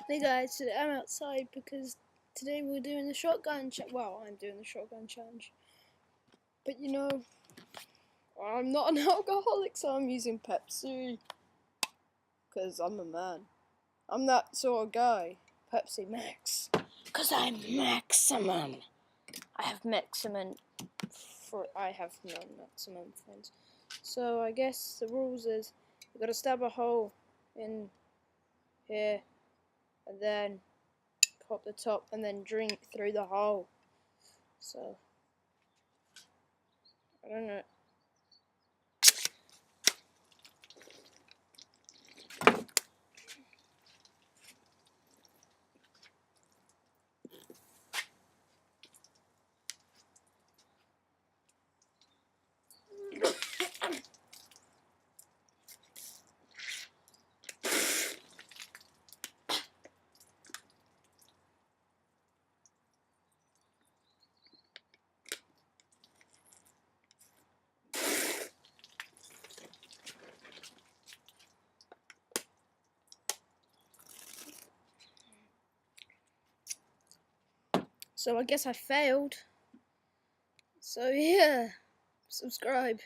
Hey guys, today I'm outside because today we're doing the shotgun challenge. Well, I'm doing the shotgun challenge. But you know, I'm not an alcoholic, so I'm using Pepsi. Because I'm a man. I'm that sort of guy. Pepsi Max. Because I'm maximum. I have maximum. I have no maximum friends. So I guess the rules is you gotta stab a hole in here and then pop the top and then drink through the hole. So I don't know. So I guess I failed. So yeah, subscribe.